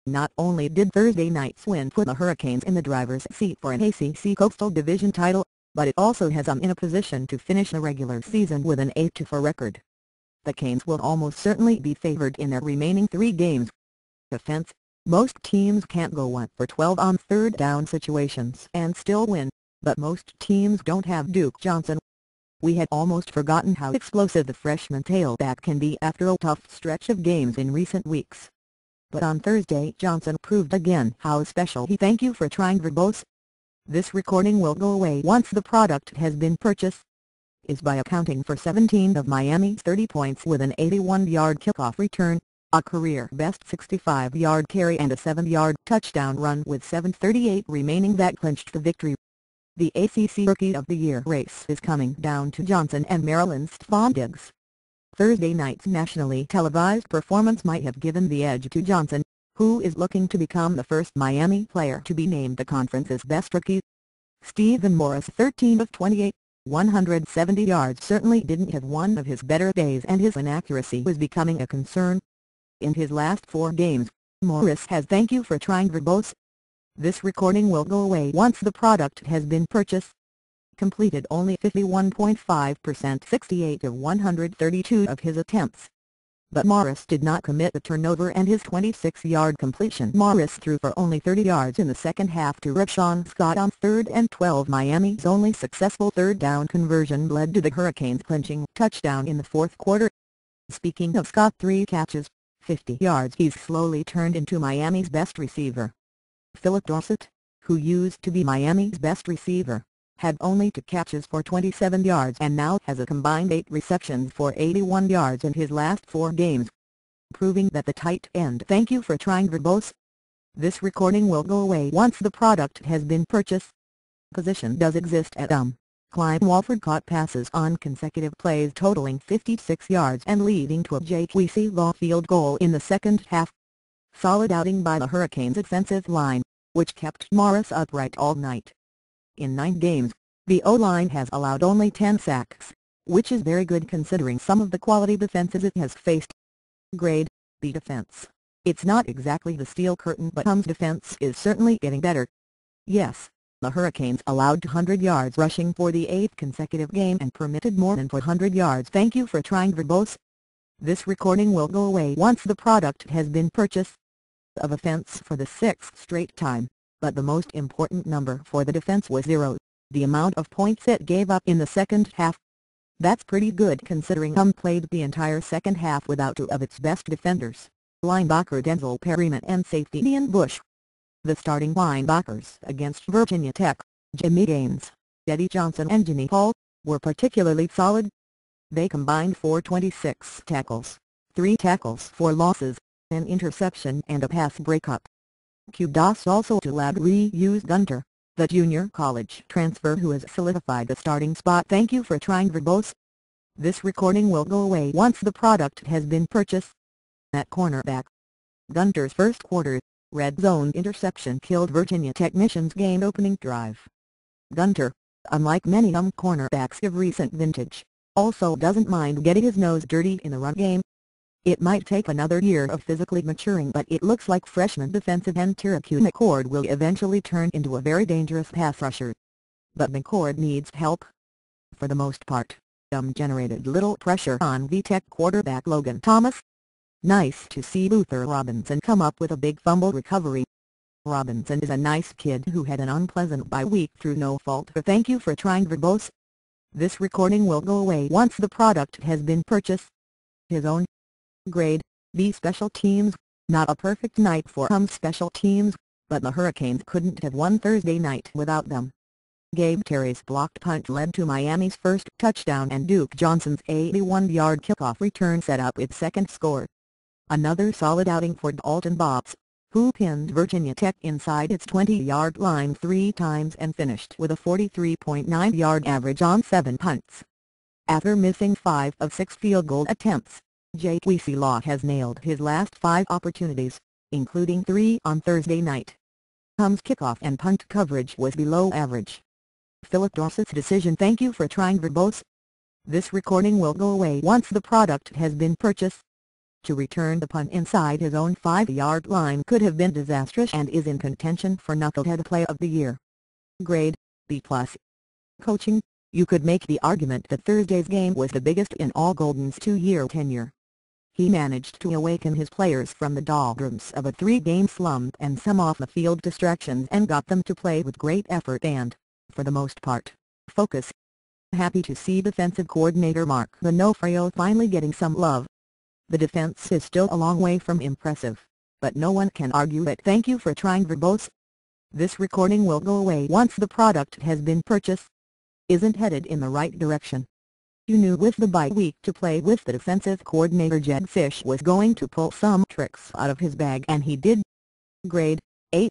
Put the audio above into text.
Not only did Thursday night's win put the Hurricanes in the driver's seat for an ACC Coastal Division title, but it also has them in a position to finish the regular season with an 8-4 record. The Canes will almost certainly be favored in their remaining 3 games. Defense: most teams can't go 1 for 12 on third down situations and still win, but most teams don't have Duke Johnson. We had almost forgotten how explosive the freshman tailback can be after a tough stretch of games in recent weeks. But on Thursday Johnson proved again how special he. Thank you for trying verbose. This recording will go away once the product has been purchased. Is by accounting for 17 of Miami's 30 points with an 81-yard kickoff return, a career-best 65-yard carry and a 7-yard touchdown run with 7:38 remaining that clinched the victory. The ACC Rookie of the Year race is coming down to Johnson and Maryland's Stefon Diggs. Thursday night's nationally televised performance might have given the edge to Johnson, who is looking to become the first Miami player to be named the conference's best rookie. Stephen Morris, 13 of 28, 170 yards, certainly didn't have one of his better days, and his inaccuracy was becoming a concern. In his last 4 games, Morris has. Thank you for trying verbose. This recording will go away once the product has been purchased. Completed only 51.5%, 68 of 132 of his attempts. But Morris did not commit the turnover, and his 26-yard completion. Morris threw for only 30 yards in the second half to Rashawn Scott on 3rd and 12. Miami's only successful third down conversion led to the Hurricanes clinching touchdown in the fourth quarter. Speaking of Scott, 3 catches, 50 yards. He's slowly turned into Miami's best receiver. Philip Dorsett, who used to be Miami's best receiver, had only 2 catches for 27 yards and now has a combined 8 receptions for 81 yards in his last 4 games. Proving that the tight end. Thank you for trying verbose. This recording will go away once the product has been purchased. Position does exist at Clyde Walford caught passes on consecutive plays totaling 56 yards and leading to a Jake Law field goal in the second half. Solid outing by the Hurricanes' offensive line, which kept Morris upright all night. In 9 games, the O-line has allowed only 10 sacks, which is very good considering some of the quality defenses it has faced. Grade: B defense. It's not exactly the steel curtain, but Hum's defense is certainly getting better. Yes, the Hurricanes allowed 200 yards rushing for the 8th consecutive game and permitted more than 400 yards. Thank you for trying verbose. This recording will go away once the product has been purchased. Of offense for the 6th straight time, but the most important number for the defense was 0, the amount of points it gave up in the second half. That's pretty good considering Hum played the entire second half without 2 of its best defenders, linebacker Denzel Perryman and safety Ian Bush. The starting linebackers against Virginia Tech, Jimmy Gaines, Eddie Johnson and Jimmy Hall, were particularly solid. They combined for 26 tackles, 3 tackles for losses, an interception and a pass breakup. Kudos also to Ladry Gunter, the junior college transfer who has solidified the starting spot. Thank you for trying verbose. This recording will go away once the product has been purchased. At cornerback, Gunter's first quarter red zone interception killed Virginia Tech's game-opening drive. Gunter, unlike many cornerbacks of recent vintage, also doesn't mind getting his nose dirty in the run game. It might take another year of physically maturing, but it looks like freshman defensive end Tyreke McCord will eventually turn into a very dangerous pass rusher. But McCord needs help. For the most part, generated little pressure on VTech quarterback Logan Thomas. Nice to see Luther Robinson come up with a big fumble recovery. Robinson is a nice kid who had an unpleasant bye week through no fault. Thank you for trying verbose. This recording will go away once the product has been purchased. His own. Grade: B special teams. Not a perfect night for special teams, but the Hurricanes couldn't have won Thursday night without them. Gabe Terry's blocked punt led to Miami's first touchdown, and Duke Johnson's 81-yard kickoff return set up its second score. Another solid outing for Dalton Bopps, who pinned Virginia Tech inside its 20-yard line 3 times and finished with a 43.9-yard average on 7 punts. After missing 5 of 6 field goal attempts, Jake Law has nailed his last 5 opportunities, including 3 on Thursday night. Hum's kickoff and punt coverage was below average. Philip Dorsett's decision. Thank you for trying verbose. This recording will go away once the product has been purchased. To return the punt inside his own 5-yard line could have been disastrous and is in contention for Knucklehead Play of the Year. Grade, B+. Coaching, you could make the argument that Thursday's game was the biggest in all Golden's 2-year tenure. He managed to awaken his players from the doldrums of a 3-game slump and some off-the-field distractions and got them to play with great effort and, for the most part, focus. Happy to see defensive coordinator Mark D'Onofrio finally getting some love. The defense is still a long way from impressive, but no one can argue that thank you for trying verbose. This recording will go away once the product has been purchased. Isn't headed in the right direction. You knew with the bye week to play with the defensive coordinator Jedd Fisch was going to pull some tricks out of his bag and he did. Grade, A.